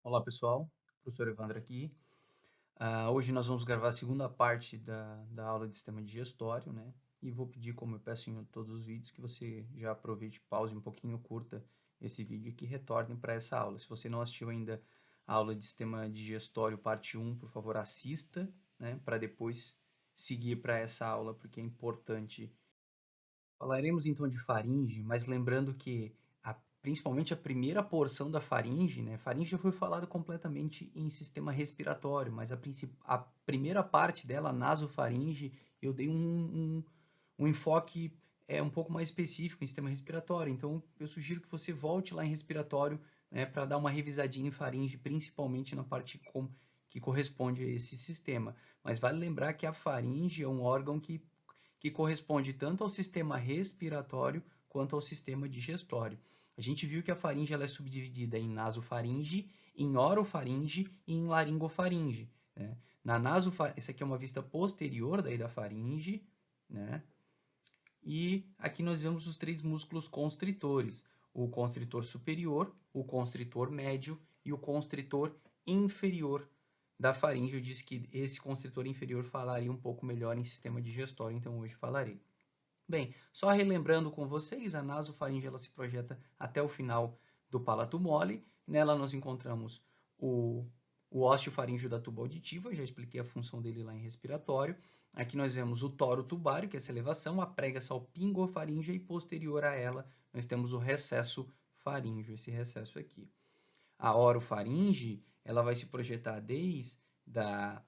Olá pessoal, professor Evandro aqui. Hoje nós vamos gravar a segunda parte da aula de sistema digestório, né? E vou pedir, como eu peço em todos os vídeos, que você já aproveite, pause um pouquinho, curta esse vídeo e que retorne para essa aula. Se você não assistiu ainda a aula de sistema digestório parte 1, por favor assista, né? Para depois seguir para essa aula, porque é importante. Falaremos então de faringe, mas lembrando que principalmente a primeira porção da faringe, né? Faringe já foi falado completamente em sistema respiratório, mas a primeira parte dela, a nasofaringe, eu dei um enfoque um pouco mais específico em sistema respiratório. Então, eu sugiro que você volte lá em respiratório, né, para dar uma revisadinha em faringe, principalmente na parte que corresponde a esse sistema. Mas vale lembrar que a faringe é um órgão que corresponde tanto ao sistema respiratório quanto ao sistema digestório. A gente viu que a faringe ela é subdividida em nasofaringe, em orofaringe e em laringofaringe. Né? Essa aqui é uma vista posterior daí da faringe, né? E aqui nós vemos os três músculos constritores: o constritor superior, o constritor médio e o constritor inferior da faringe. Eu disse que esse constritor inferior falaria um pouco melhor em sistema digestório, então hoje falarei. Bem, só relembrando com vocês, a nasofaringe ela se projeta até o final do palato mole. Nela nós encontramos o, o ósseo faríngeo da tuba auditiva, já expliquei a função dele lá em respiratório. Aqui nós vemos o toro tubário, que é essa elevação, a prega salpingofaríngea e posterior a ela nós temos o recesso faríngeo, esse recesso aqui. A orofaringe ela vai se projetar desde da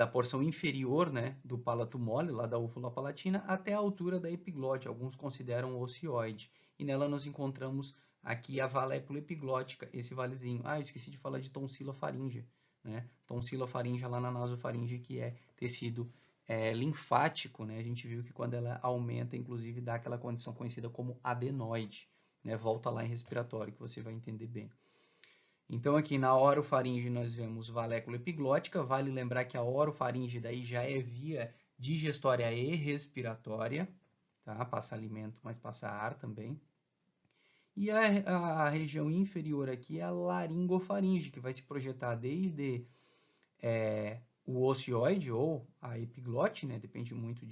porção inferior, né, do palato mole, lá da úvula palatina, até a altura da epiglote, alguns consideram ocioide. E nela nós encontramos aqui a valécula epiglótica, esse valezinho. Eu esqueci de falar de tonsila faríngea, né? Tonsila faríngea lá na nasofaringe, que é tecido linfático, né? A gente viu que quando ela aumenta, inclusive, dá aquela condição conhecida como adenoide, né? Volta lá em respiratório, que você vai entender bem. Então, aqui na orofaringe nós vemos valécula epiglótica. Vale lembrar que a orofaringe daí já é via digestória e respiratória, tá? Passa alimento, mas passa ar também. E a região inferior aqui é a laringofaringe, que vai se projetar desde o ocioide ou a epiglote, né? Depende muito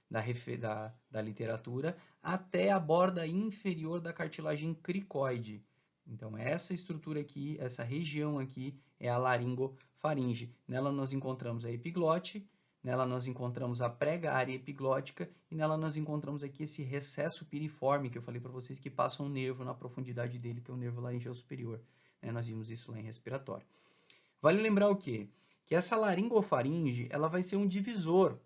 da literatura, até a borda inferior da cartilagem cricoide. Então, essa estrutura aqui, essa região aqui, é a laringofaringe. Nela nós encontramos a epiglote, nela nós encontramos a prega-área epiglótica e nela nós encontramos aqui esse recesso piriforme que eu falei para vocês que passa um nervo na profundidade dele, que é o nervo laringeu superior. Nós vimos isso lá em respiratório. Vale lembrar o quê? Que essa laringofaringe ela vai ser um divisor.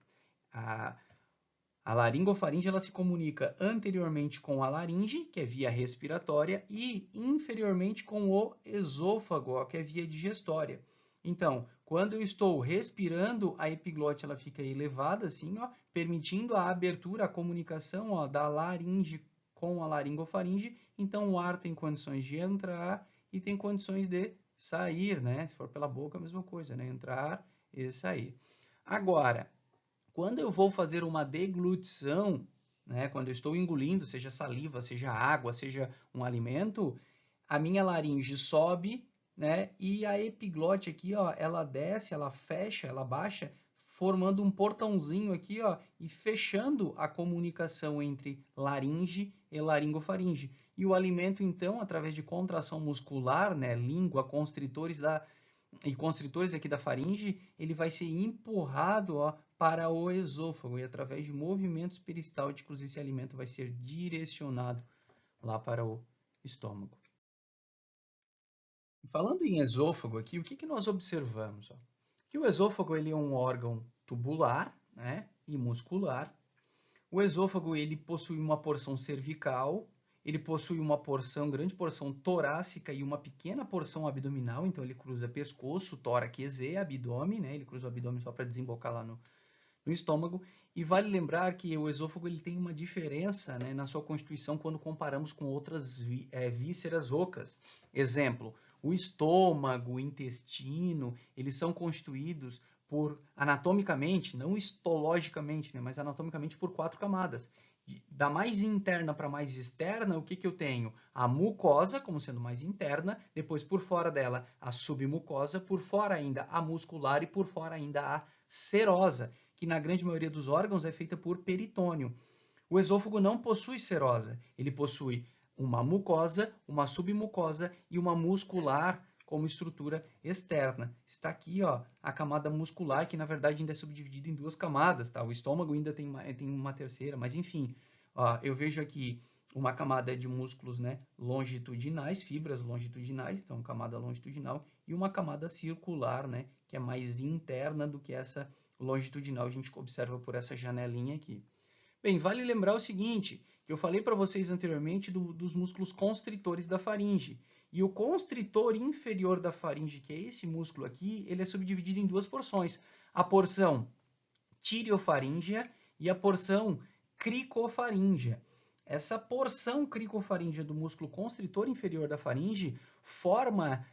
A laringofaringe ela se comunica anteriormente com a laringe, que é via respiratória, e inferiormente com o esôfago, que é via digestória. Então, quando eu estou respirando, a epiglote ela fica elevada, assim, permitindo a abertura, a comunicação da laringe com a laringofaringe. Então, o ar tem condições de entrar e tem condições de sair, né? Se for pela boca, a mesma coisa, né? Entrar e sair. Agora, quando eu vou fazer uma deglutição, né, quando eu estou engolindo, seja saliva, seja água, seja um alimento, a minha laringe sobe, né, e a epiglote aqui, ó, ela desce, ela fecha, ela baixa, formando um portãozinho aqui, ó, e fechando a comunicação entre laringe e laringofaringe. E o alimento, então, através de contração muscular, né, língua, constritores aqui da faringe, ele vai ser empurrado, ó, para o esôfago e através de movimentos peristálticos esse alimento vai ser direcionado lá para o estômago. Falando em esôfago aqui, o que nós observamos? Ó? Que o esôfago ele é um órgão tubular, né, e muscular. O esôfago ele possui uma porção cervical, ele possui uma grande porção torácica e uma pequena porção abdominal, então ele cruza pescoço, tórax e abdômen, né? Ele cruza o abdômen só para desembocar lá no estômago. E vale lembrar que o esôfago ele tem uma diferença, né, na sua constituição quando comparamos com outras vísceras ocas. Exemplo, o estômago, o intestino, eles são constituídos anatomicamente, não histologicamente, né, mas anatomicamente por 4 camadas, da mais interna para mais externa, o que eu tenho? A mucosa, como sendo mais interna, depois por fora dela a submucosa, por fora ainda a muscular e por fora ainda a serosa, que na grande maioria dos órgãos é feita por peritônio. O esôfago não possui serosa, ele possui uma mucosa, uma submucosa e uma muscular como estrutura externa. Está aqui, ó, a camada muscular, que na verdade ainda é subdividida em duas camadas, tá? O estômago ainda tem uma terceira, mas enfim, ó, eu vejo aqui uma camada de músculos, né, longitudinais, fibras longitudinais, então camada longitudinal, e uma camada circular, né, que é mais interna do que essa longitudinal, a gente observa por essa janelinha aqui. Bem, vale lembrar o seguinte, que eu falei para vocês anteriormente dos músculos constritores da faringe. E o constritor inferior da faringe, que é esse músculo aqui, ele é subdividido em duas porções. A porção tireofaríngea e a porção cricofaríngea. Essa porção cricofaríngea do músculo constritor inferior da faringe forma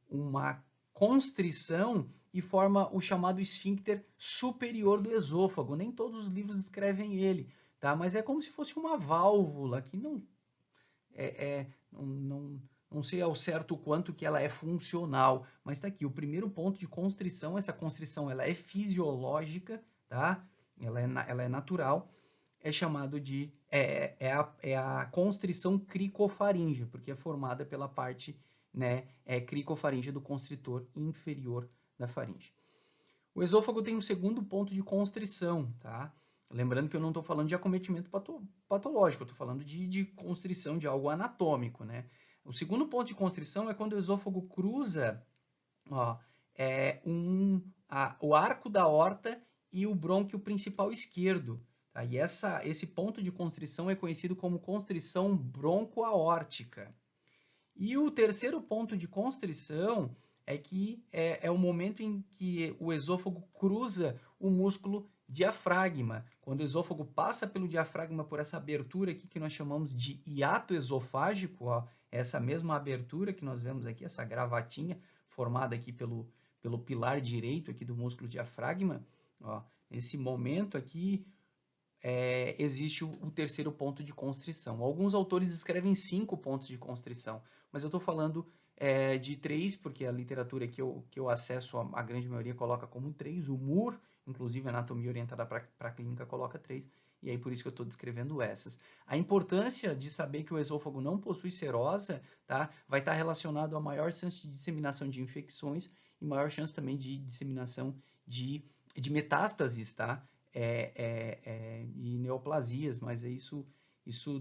uma constrição e forma o chamado esfíncter superior do esôfago. Nem todos os livros descrevem ele, tá? Mas é como se fosse uma válvula que não sei ao certo o quanto que ela é funcional, mas está aqui o primeiro ponto de constrição. Essa constrição ela é fisiológica, tá? Ela é natural. É chamado de a constrição cricofaríngea, porque é formada pela parte, né, cricofaríngea do constritor inferior da faringe. O esôfago tem um segundo ponto de constrição, tá? Lembrando que eu não estou falando de acometimento patológico, eu estou falando de constrição de algo anatômico, né? O segundo ponto de constrição é quando o esôfago cruza, ó, o arco da aorta e o brônquio principal esquerdo. Tá? E esse ponto de constrição é conhecido como constrição broncoaórtica. E o terceiro ponto de constrição é que é o momento em que o esôfago cruza o músculo diafragma. Quando o esôfago passa pelo diafragma por essa abertura aqui que nós chamamos de hiato esofágico, ó, essa mesma abertura que nós vemos aqui, essa gravatinha formada aqui pelo pilar direito aqui do músculo diafragma, ó, nesse momento aqui existe o terceiro ponto de constrição. Alguns autores escrevem 5 pontos de constrição, mas eu estou falando de 3, porque a literatura que eu acesso, a grande maioria coloca como 3. O Moore, inclusive a Anatomia Orientada para a Clínica, coloca 3, e aí por isso que eu estou descrevendo essas. A importância de saber que o esôfago não possui serosa, tá, vai estar relacionado a maior chance de disseminação de infecções e maior chance também de disseminação de metástases, tá? E neoplasias, mas isso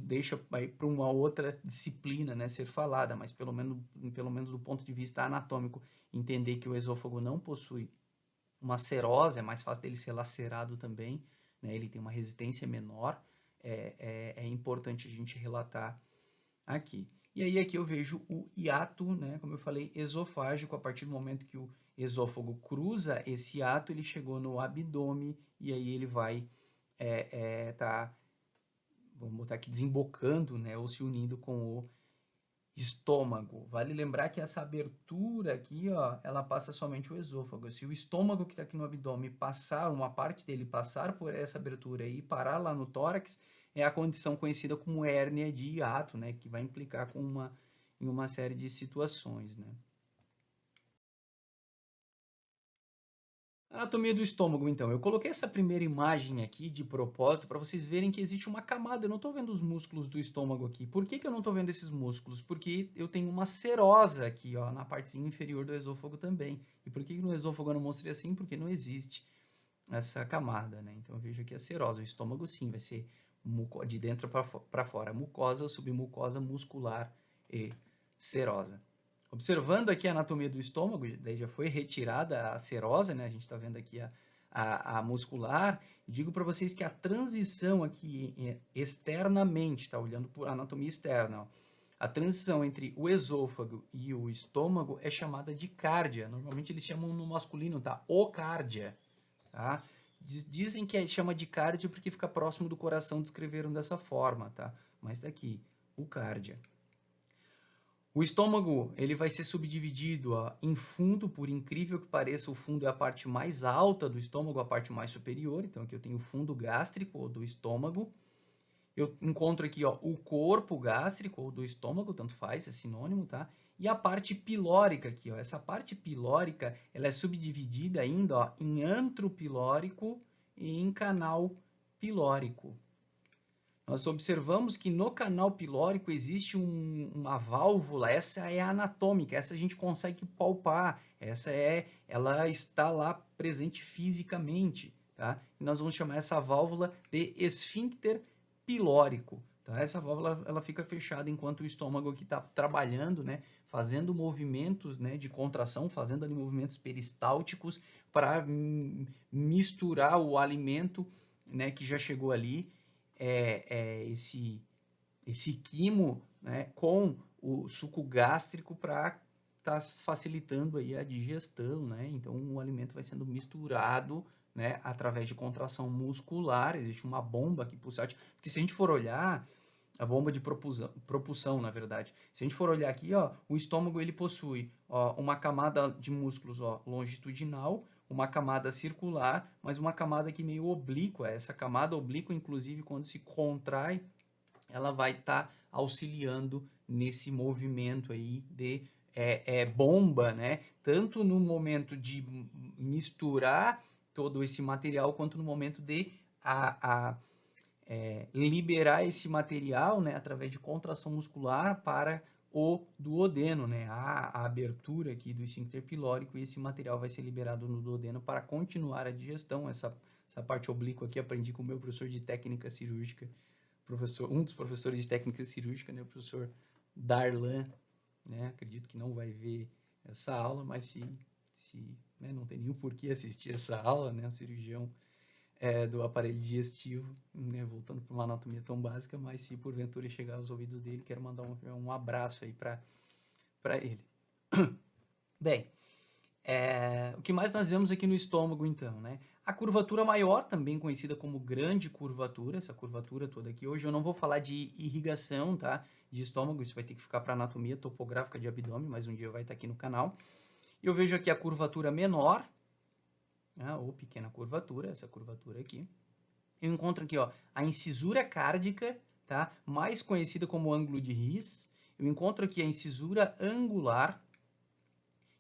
deixa para uma outra disciplina, né, ser falada, mas pelo menos do ponto de vista anatômico, entender que o esôfago não possui uma serose, é mais fácil dele ser lacerado também, né, ele tem uma resistência menor, é importante a gente relatar aqui. E aí aqui eu vejo o hiato, né, como eu falei, esofágico. A partir do momento que o esôfago cruza esse hiato, ele chegou no abdômen e aí ele vai vamos botar aqui, desembocando, né, ou se unindo com o estômago. Vale lembrar que essa abertura aqui, ó, ela passa somente o esôfago. Se o estômago que está aqui no abdômen passar, uma parte dele passar por essa abertura e parar lá no tórax, é a condição conhecida como hérnia de hiato, né, que vai implicar em uma série de situações, né. Anatomia do estômago, então. Eu coloquei essa primeira imagem aqui de propósito para vocês verem que existe uma camada. Eu não estou vendo os músculos do estômago aqui. Por que eu não estou vendo esses músculos? Porque eu tenho uma serosa aqui, ó, na partezinha inferior do esôfago também. E por que no esôfago eu não mostrei assim? Porque não existe essa camada, né? Então eu vejo aqui a serosa. O estômago sim vai ser de dentro para fora. Mucosa ou submucosa muscular e serosa. Observando aqui a anatomia do estômago, daí já foi retirada a serosa, né? A gente está vendo aqui a muscular. Digo para vocês que a transição aqui externamente, tá olhando por anatomia externa, ó, a transição entre o esôfago e o estômago é chamada de cárdia. Normalmente eles chamam no masculino, tá? Ocárdia, tá? Dizem que chama de cárdio porque fica próximo do coração, descreveram dessa forma, tá? Mas daqui, o cárdia. O estômago, ele vai ser subdividido em fundo, por incrível que pareça, o fundo é a parte mais alta do estômago, a parte mais superior. Então, aqui eu tenho o fundo gástrico ou do estômago. Eu encontro aqui o corpo gástrico ou do estômago, tanto faz, é sinônimo, tá? E a parte pilórica aqui, essa parte pilórica, ela é subdividida ainda em antro pilórico e em canal pilórico. Nós observamos que no canal pilórico existe uma válvula, essa é anatômica, essa a gente consegue palpar, ela está lá presente fisicamente, tá? E nós vamos chamar essa válvula de esfíncter pilórico, tá? Essa válvula ela fica fechada enquanto o estômago aqui está trabalhando, né? Fazendo movimentos, né, de contração, fazendo ali movimentos peristálticos para misturar o alimento, né, que já chegou ali, esse quimo, né, com o suco gástrico para estar facilitando aí a digestão, né? Então o alimento vai sendo misturado, né, através de contração muscular. Existe uma bomba aqui pulsante, porque se a gente for olhar a bomba de propulsão, na verdade. Se a gente for olhar aqui, o estômago ele possui uma camada de músculos longitudinal, uma camada circular, mas uma camada aqui meio oblíqua. Essa camada oblíqua, inclusive, quando se contrai, ela vai estar auxiliando nesse movimento aí de bomba, né? Tanto no momento de misturar todo esse material, quanto no momento de liberar esse material, né, através de contração muscular para o duodeno, né, a abertura aqui do esfíncter pilórico, e esse material vai ser liberado no duodeno para continuar a digestão. Essa parte oblíqua aqui aprendi com o meu professor de técnica cirúrgica, um dos professores de técnica cirúrgica, né, o professor Darlan, né, acredito que não vai ver essa aula, mas se né, não tem nenhum porquê assistir essa aula, né, o cirurgião do aparelho digestivo, né, voltando para uma anatomia tão básica, mas se porventura chegar aos ouvidos dele, quero mandar um abraço aí para ele. Bem, o que mais nós vemos aqui no estômago, então, né? A curvatura maior, também conhecida como grande curvatura, essa curvatura toda aqui. Hoje eu não vou falar de irrigação, tá? De estômago, isso vai ter que ficar para anatomia topográfica de abdômen, mas um dia vai estar aqui no canal. Eu vejo aqui a curvatura menor, ou pequena curvatura, essa curvatura aqui. Eu encontro aqui a incisura cárdica, tá? Mais conhecida como ângulo de His. Eu encontro aqui a incisura angular.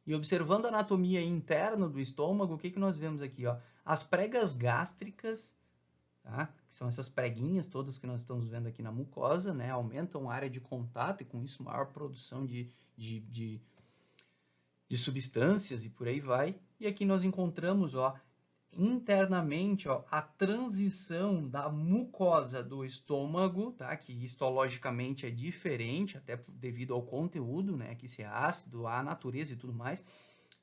E observando a anatomia interna do estômago, o que nós vemos aqui? As pregas gástricas, tá? Que são essas preguinhas todas que nós estamos vendo aqui na mucosa, né? Aumentam a área de contato e com isso maior produção de substâncias e por aí vai. E aqui nós encontramos internamente a transição da mucosa do estômago, tá? Que histologicamente é diferente, até devido ao conteúdo, né? Que se é ácido, a natureza e tudo mais,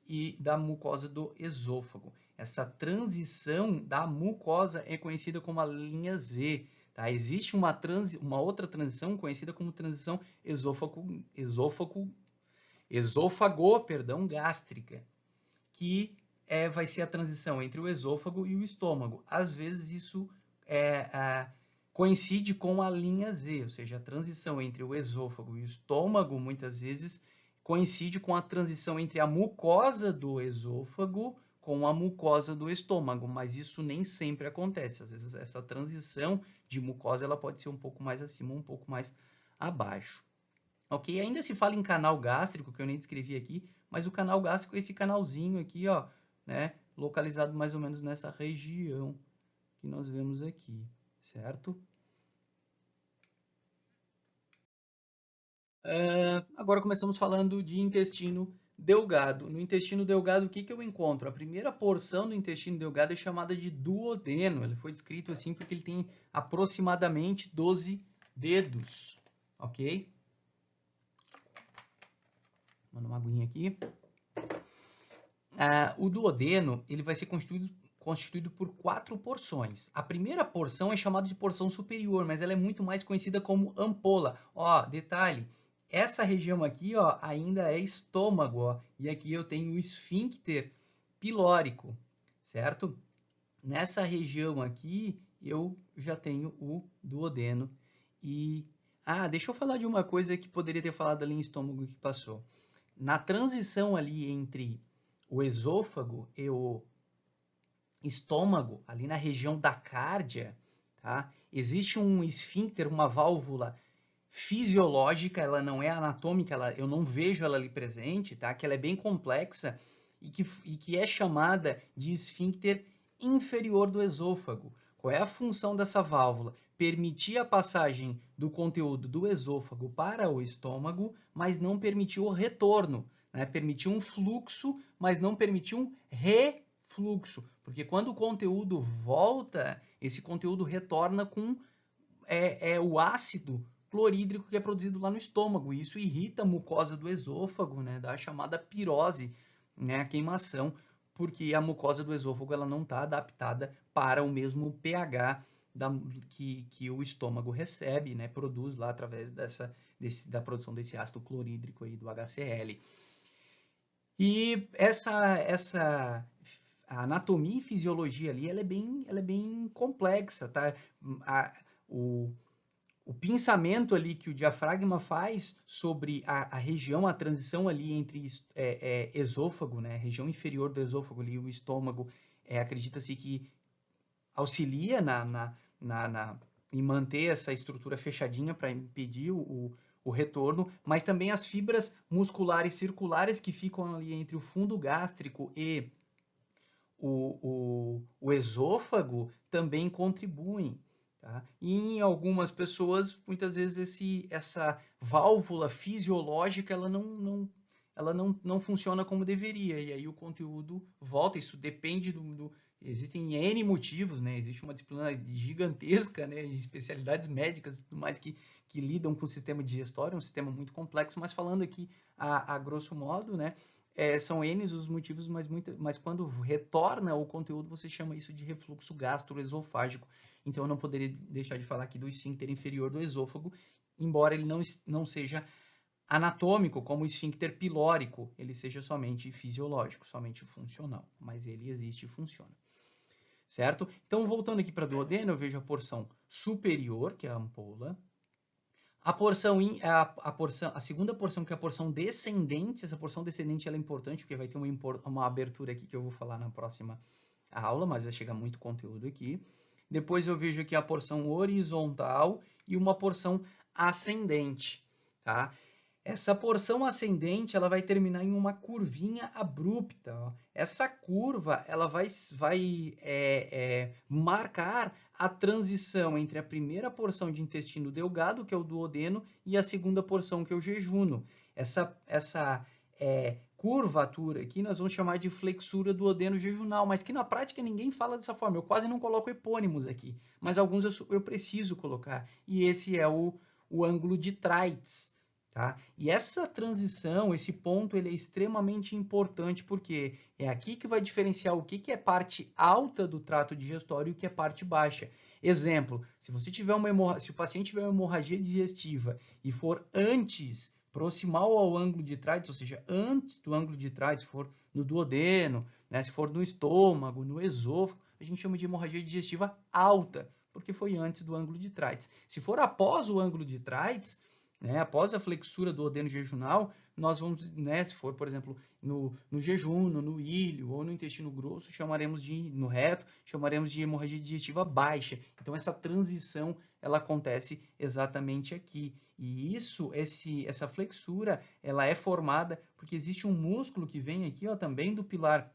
e da mucosa do esôfago. Essa transição da mucosa é conhecida como a linha Z. Tá? Existe uma outra transição conhecida como transição esôfago-gástrica, que vai ser a transição entre o esôfago e o estômago. Às vezes isso coincide com a linha Z, ou seja, a transição entre o esôfago e o estômago muitas vezes coincide com a transição entre a mucosa do esôfago com a mucosa do estômago, mas isso nem sempre acontece. Às vezes essa transição de mucosa ela pode ser um pouco mais acima, um pouco mais abaixo. Ok? Ainda se fala em canal gástrico, que eu nem descrevi aqui, mas o canal gástrico é esse canalzinho aqui, né? Localizado mais ou menos nessa região que nós vemos aqui, certo? Agora começamos falando de intestino delgado. No intestino delgado, o que eu encontro? A primeira porção do intestino delgado é chamada de duodeno. Ele foi descrito assim porque ele tem aproximadamente 12 dedos, ok? Manda uma aguinha aqui. O duodeno ele vai ser constituído por 4 porções. A primeira porção é chamada de porção superior, mas ela é muito mais conhecida como ampola. Detalhe, essa região aqui ainda é estômago, e aqui eu tenho o esfíncter pilórico, certo? Nessa região aqui eu já tenho o duodeno, e Ah, deixa eu falar de uma coisa que poderia ter falado ali em estômago que passou. Na transição ali entre o esôfago e o estômago, ali na região da cárdia, tá? Existe um esfíncter, uma válvula fisiológica, ela não é anatômica, eu não vejo ela ali presente, tá? Que ela é bem complexa e que é chamada de esfíncter inferior do esôfago. Qual é a função dessa válvula? Permitir a passagem do conteúdo do esôfago para o estômago, mas não permitir o retorno, né? Permitir um fluxo, mas não permitir um refluxo, porque quando o conteúdo volta, esse conteúdo retorna com o ácido clorídrico que é produzido lá no estômago. E isso irrita a mucosa do esôfago, né? Dá a chamada pirose, né? A queimação, porque a mucosa do esôfago ela não está adaptada para o mesmo pH que o estômago recebe, né? Produz lá através da produção desse ácido clorídrico aí do HCl. E a anatomia e fisiologia ali ela é bem complexa, tá? O, o pensamento ali que o diafragma faz sobre a região, a transição ali entre esôfago, né, região inferior do esôfago ali, o estômago, acredita-se que auxilia em manter essa estrutura fechadinha para impedir o retorno, mas também as fibras musculares circulares que ficam ali entre o fundo gástrico e o esôfago também contribuem. Tá? E em algumas pessoas, muitas vezes, essa válvula fisiológica ela não funciona como deveria. E aí o conteúdo volta. Isso depende existem N motivos, né? Existe uma disciplina gigantesca, né? De especialidades médicas e tudo mais que lidam com o sistema digestório, um sistema muito complexo, mas falando aqui a grosso modo, né? São N os motivos, mas quando retorna o conteúdo, você chama isso de refluxo gastroesofágico. Então, eu não poderia deixar de falar aqui do esfíncter inferior do esôfago, embora ele não seja anatômico, como o esfíncter pilórico, ele seja somente fisiológico, somente funcional, mas ele existe e funciona. Certo? Então, voltando aqui para o duodeno, eu vejo a porção superior, que é a ampola, a segunda porção, que é a porção descendente, essa porção descendente ela é importante, porque vai ter uma abertura aqui que eu vou falar na próxima aula, mas vai chegar muito conteúdo aqui. Depois eu vejo aqui a porção horizontal e uma porção ascendente, tá? Essa porção ascendente ela vai terminar em uma curvinha abrupta. Ó. Essa curva ela vai marcar a transição entre a primeira porção de intestino delgado, que é o duodeno, e a segunda porção, que é o jejuno. Essa curvatura aqui nós vamos chamar de flexura duodeno jejunal, mas que na prática ninguém fala dessa forma. Eu quase não coloco epônimos aqui, mas alguns eu preciso colocar. E esse é o ângulo de Treitz. Tá? E essa transição, esse ponto, ele é extremamente importante porque é aqui que vai diferenciar o que é parte alta do trato digestório e o que é parte baixa. Exemplo, se o paciente tiver uma hemorragia digestiva e for antes, proximal ao ângulo de Treitz, ou seja, antes do ângulo de Treitz, se for no duodeno, né, se for no estômago, no esôfago, a gente chama de hemorragia digestiva alta, porque foi antes do ângulo de Treitz. Se for após o ângulo de Treitz, né, após a flexura do duodeno jejunal, nós vamos, né, se for, por exemplo, no jejuno, no ilho ou no intestino grosso, no reto, chamaremos de hemorragia digestiva baixa. Então, essa transição, ela acontece exatamente aqui. E essa flexura, ela é formada porque existe um músculo que vem aqui, ó, também do pilar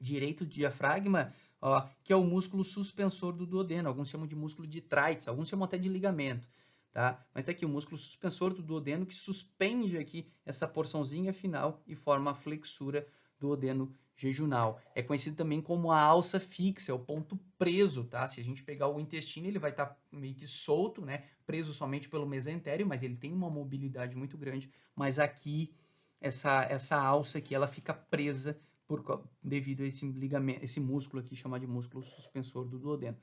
direito do diafragma, ó, que é o músculo suspensor do duodeno. Alguns chamam de músculo de Treitz, alguns chamam até de ligamento. Tá? Mas está aqui o músculo suspensor do duodeno que suspende aqui essa porçãozinha final e forma a flexura do duodeno jejunal. É conhecido também como a alça fixa, é o ponto preso, tá? Se a gente pegar o intestino, ele vai estar meio que solto, né? Preso somente pelo mesentério, mas ele tem uma mobilidade muito grande. Mas aqui, essa alça aqui, ela fica presa devido a esse ligamento, esse músculo aqui chamado de músculo suspensor do duodeno.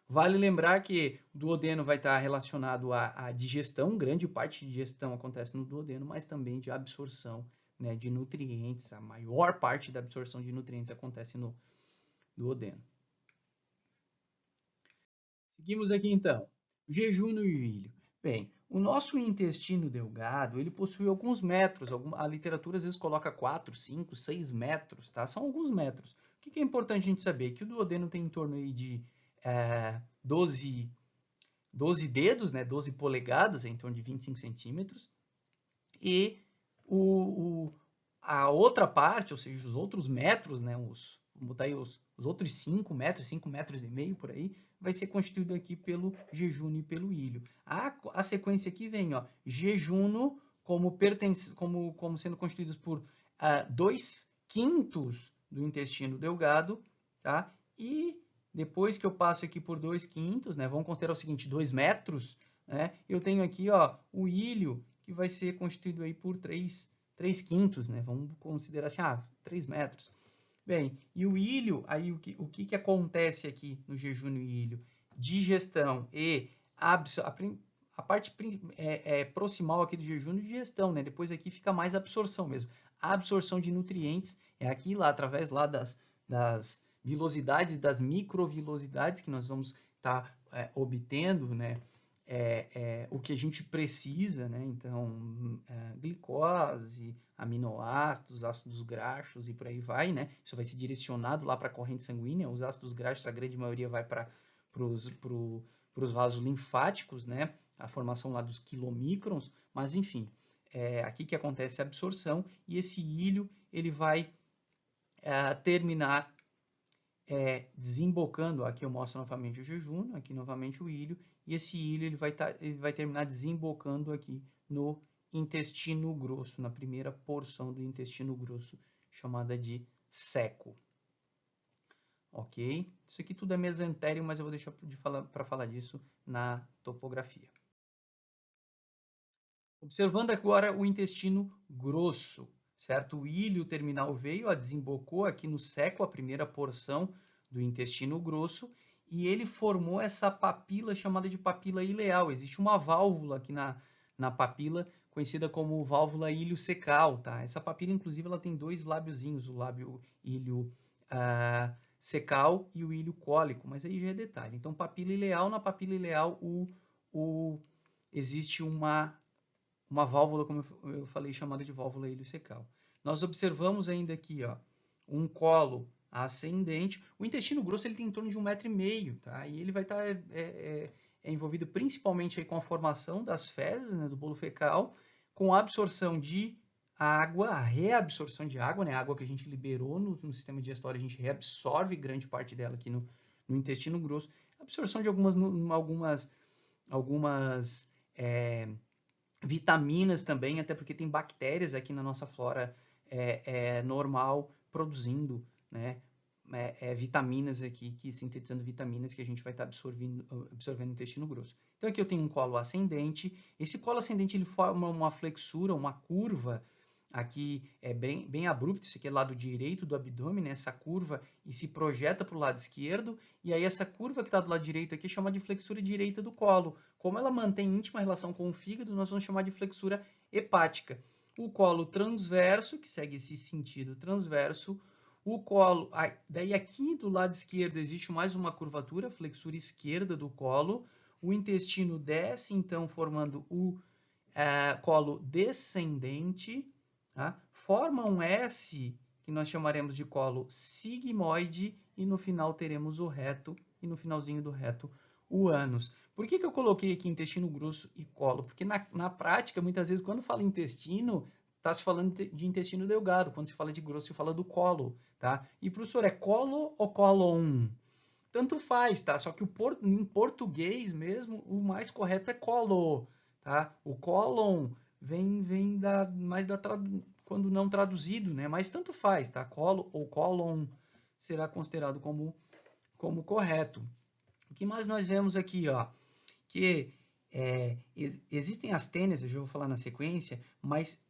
Vale lembrar que o duodeno vai estar relacionado à digestão, grande parte de digestão acontece no duodeno, mas também de absorção, né, de nutrientes. A maior parte da absorção de nutrientes acontece no duodeno. Seguimos aqui então. Jejum e ilho. Bem, O nosso intestino delgado, ele possui alguns metros, a literatura às vezes coloca 4, 5, 6 metros, tá? São alguns metros. O que é importante a gente saber? Que o duodeno tem em torno aí de 12 dedos, né? 12 polegadas, em torno de 25 centímetros. E a outra parte, ou seja, os outros metros, né? Vamos botar aí os outros 5 metros, 5 metros e meio por aí, vai ser constituído aqui pelo jejuno e pelo ilho. A sequência aqui vem, ó, jejuno como sendo constituídos por 2/5 do intestino delgado, tá? E depois que eu passo aqui por 2/5, né, vamos considerar o seguinte, 2 metros, né, eu tenho aqui, ó, o ilho, que vai ser constituído aí por 3/5, né, vamos considerar assim, 3 metros. Bem, e o ilho, aí o que acontece aqui no jejum e ilho? Digestão e a parte proximal aqui do jejum e digestão, né? Depois aqui fica mais absorção mesmo. A absorção de nutrientes é aqui lá, através lá das vilosidades, das microvilosidades que nós vamos estar obtendo, né? O que a gente precisa, né? Então, glicose, aminoácidos, ácidos graxos e por aí vai, né? Isso vai ser direcionado lá para a corrente sanguínea. Os ácidos graxos, a grande maioria vai para os vasos linfáticos, né? A formação lá dos quilomicrons, mas enfim, aqui que acontece a absorção e esse ilho ele vai terminar desembocando, aqui eu mostro novamente o jejum, aqui novamente o ilho, e esse ilho ele vai terminar desembocando aqui no intestino grosso, na primeira porção do intestino grosso, chamada de seco. Ok? Isso aqui tudo é mesentério, mas eu vou deixar para falar disso na topografia. Observando agora o intestino grosso, certo? O ilho terminal veio, desembocou aqui no seco, a primeira porção do intestino grosso, e ele formou essa papila chamada de papila ileal. Existe uma válvula aqui na papila, conhecida como válvula iliocecal, tá? Essa papila, inclusive, ela tem dois lábiozinhos, o lábio ilho cecal e o ilho cólico, mas aí já é detalhe. Então, papila ileal, na papila ileal existe uma válvula, como eu falei, chamada de válvula iliocecal. Nós observamos ainda aqui, ó, um colo ascendente. O intestino grosso ele tem em torno de 1,5 m, tá? E ele vai estar envolvido principalmente aí com a formação das fezes, né, do bolo fecal, com a absorção de água, a reabsorção de água, né, a água que a gente liberou no sistema digestório, a gente reabsorve grande parte dela aqui no intestino grosso, absorção de algumas vitaminas também, até porque tem bactérias aqui na nossa flora normal produzindo, né, vitaminas aqui, sintetizando vitaminas que a gente vai estar absorvendo no intestino grosso. Então aqui eu tenho um colo ascendente, esse colo ascendente ele forma uma flexura, uma curva, aqui é bem abrupto, isso aqui é lado direito do abdômen, né, essa curva, e se projeta para o lado esquerdo, e aí essa curva que está do lado direito aqui chama de flexura direita do colo. Como ela mantém íntima relação com o fígado, nós vamos chamar de flexura hepática. O colo transverso, que segue esse sentido transverso, o colo, daí aqui do lado esquerdo existe mais uma curvatura, flexura esquerda do colo, o intestino desce, então, formando o colo descendente, tá? Forma um S, que nós chamaremos de colo sigmoide, e no final teremos o reto, e no finalzinho do reto o ânus. Por que eu coloquei aqui intestino grosso e colo? Porque na prática, muitas vezes, quando fala intestino, está se falando de intestino delgado. Quando se fala de grosso, se fala do colo, tá? E, professor, é colo ou colon? Tanto faz, tá? Só que em português mesmo, o mais correto é colo, tá? O colon vem quando não traduzido, né? Mas tanto faz, tá? Colo ou colon será considerado como correto. O que mais nós vemos aqui, ó? Que existem as tênias, eu já vou falar na sequência, mas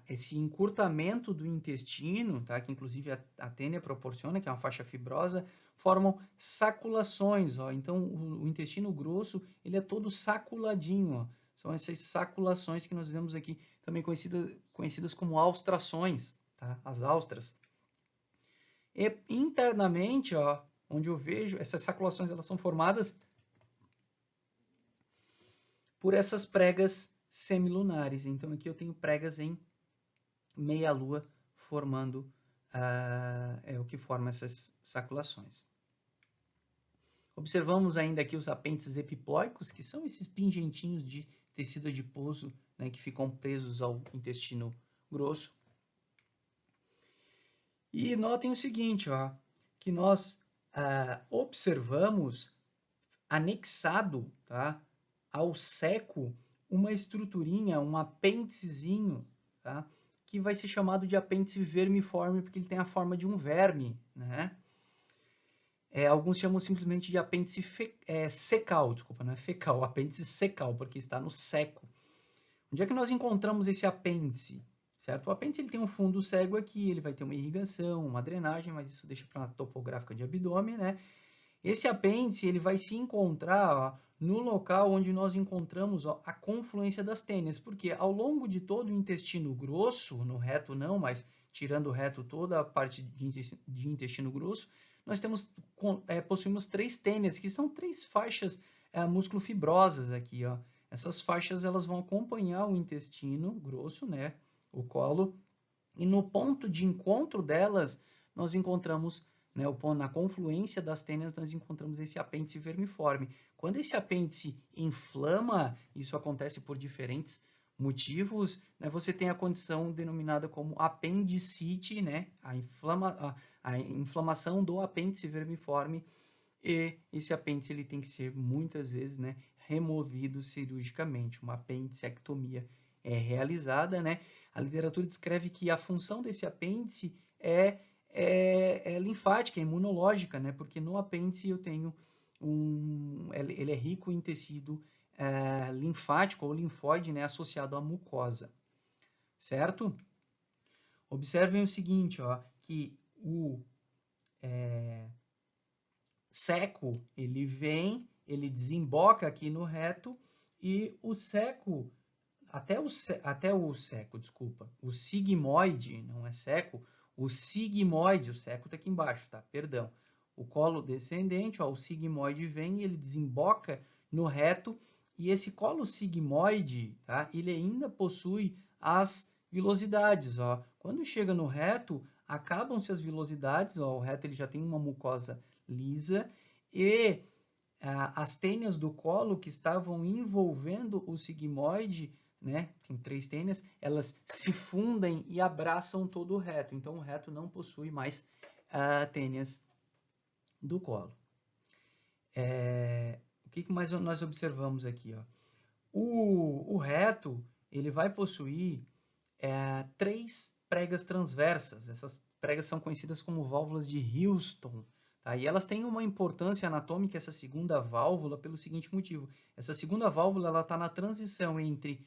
esse encurtamento do intestino, tá? Que inclusive a tênia proporciona, que é uma faixa fibrosa, formam saculações, ó. Então o intestino grosso ele é todo saculadinho, ó. São essas saculações que nós vemos aqui, também conhecidas como austrações, tá? As austras. E internamente, ó, onde eu vejo essas saculações, elas são formadas por essas pregas semilunares. Então, aqui eu tenho pregas em meia-lua, formando o que forma essas saculações. Observamos ainda aqui os apêndices epiploicos, que são esses pingentinhos de tecido adiposo, né, que ficam presos ao intestino grosso. E notem o seguinte, ó, que nós observamos anexado, tá, ao seco uma estruturinha, um apêndicezinho, tá, que vai ser chamado de apêndice vermiforme porque ele tem a forma de um verme, né? Alguns chamam simplesmente de apêndice secal, desculpa, não é fecal, apêndice secal, porque está no seco. Onde é que nós encontramos esse apêndice? Certo? O apêndice ele tem um fundo cego aqui, ele vai ter uma irrigação, uma drenagem, mas isso deixa para a topográfica de abdômen, né? Esse apêndice ele vai se encontrar, ó, no local onde nós encontramos, ó, a confluência das tênias, porque ao longo de todo o intestino grosso, no reto não, mas tirando o reto toda a parte de intestino grosso, nós possuímos 3 tênias, que são 3 faixas músculo-fibrosas aqui, ó. Essas faixas elas vão acompanhar o intestino grosso, né, o colo, e no ponto de encontro delas nós encontramos, né, na confluência das tênias nós encontramos esse apêndice vermiforme. Quando esse apêndice inflama, isso acontece por diferentes motivos, né, você tem a condição denominada como apendicite, né, a inflamação do apêndice vermiforme, e esse apêndice ele tem que ser muitas vezes, né, removido cirurgicamente. Uma apendicectomia é realizada, né? A literatura descreve que a função desse apêndice é linfática, é imunológica, né? Porque no apêndice eu tenho ele é rico em tecido linfático ou linfóide, né, associado à mucosa, certo? Observem o seguinte, ó, que o seco ele vem, ele desemboca aqui no reto e o seco até o seco, desculpa, o sigmoide, não é seco, o sigmoide, o seco está aqui embaixo, tá? Perdão. O colo descendente, ó, o sigmoide vem e ele desemboca no reto, e esse colo sigmoide, tá? Ele ainda possui as vilosidades, ó. Quando chega no reto, acabam-se as vilosidades, ó, o reto ele já tem uma mucosa lisa, e as tênias do colo que estavam envolvendo o sigmoide, né, tem 3 tênias, elas se fundem e abraçam todo o reto. Então, o reto não possui mais tênias do colo. O que mais nós observamos aqui? Ó? O reto ele vai possuir 3 pregas transversas. Essas pregas são conhecidas como válvulas de Houston. Tá? E elas têm uma importância anatômica, essa segunda válvula, pelo seguinte motivo. Essa segunda válvula está na transição entre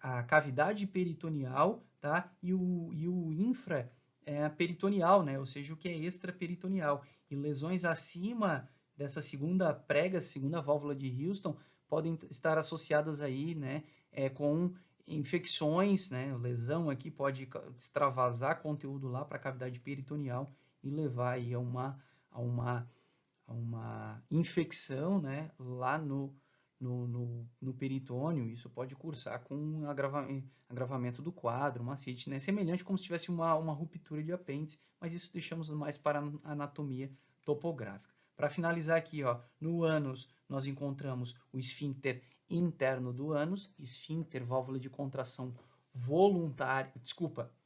a cavidade peritoneal, tá? e o infraperitoneal, né? Ou seja, o que é extraperitoneal. E lesões acima dessa segunda prega, segunda válvula de Houston, podem estar associadas aí, né, com infecções, né? Lesão aqui pode extravasar conteúdo lá para a cavidade peritoneal e levar aí a uma infecção, né, lá no peritônio. Isso pode cursar com agravamento do quadro, uma ascite, né, semelhante como se tivesse uma ruptura de apêndice, mas isso deixamos mais para a anatomia topográfica. Para finalizar aqui, ó, no ânus nós encontramos o esfíncter interno do ânus, esfíncter, válvula de contração voluntária,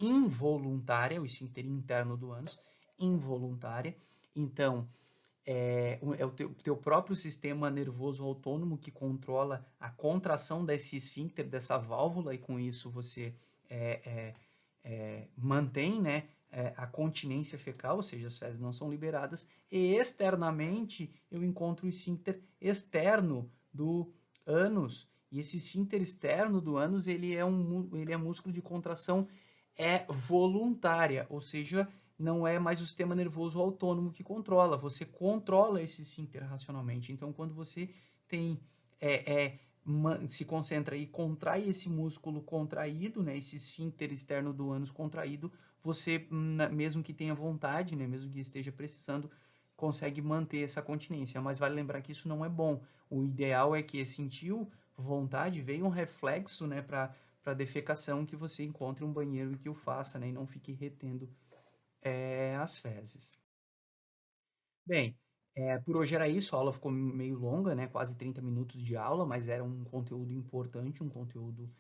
involuntária, o esfíncter interno do ânus, involuntária. Então, é o teu próprio sistema nervoso autônomo que controla a contração desse esfíncter, dessa válvula, e com isso você mantém, né, a continência fecal, ou seja, as fezes não são liberadas, e externamente eu encontro o esfíncter externo do ânus, e esse esfíncter externo do ânus ele é músculo de contração voluntária, ou seja, não é mais o sistema nervoso autônomo que controla, você controla esse esfíncter racionalmente. Então, quando você tem se concentra e contrai esse músculo contraído, né, esse esfíncter externo do ânus contraído, você, mesmo que tenha vontade, né, mesmo que esteja precisando, consegue manter essa continência. Mas vale lembrar que isso não é bom. O ideal é que sentiu, vontade, veio um reflexo, né, para defecação, que você encontre um banheiro e que o faça, né, e não fique retendo as fezes. Bem, por hoje era isso, a aula ficou meio longa, né, quase 30 minutos de aula, mas era um conteúdo importante, um conteúdo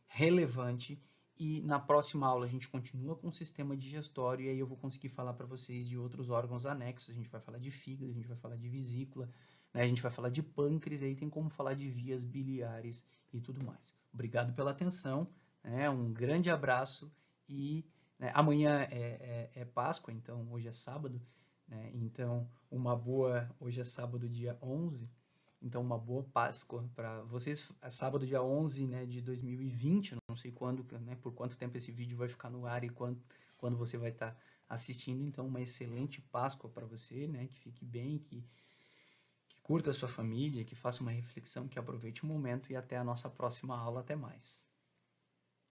relevante, e na próxima aula a gente continua com o sistema digestório, e aí eu vou conseguir falar para vocês de outros órgãos anexos, a gente vai falar de fígado, a gente vai falar de vesícula, né, a gente vai falar de pâncreas, e aí tem como falar de vias biliares e tudo mais. Obrigado pela atenção, né, um grande abraço, e né, amanhã é Páscoa, então hoje é sábado, né, então hoje é sábado dia 11, então, uma boa Páscoa para vocês. É sábado, dia 11, né, de 2020. Não sei quando, né, por quanto tempo esse vídeo vai ficar no ar e quando você vai estar assistindo. Então, uma excelente Páscoa para você, né, que fique bem, que curta a sua família, que faça uma reflexão, que aproveite o momento, e até a nossa próxima aula. Até mais.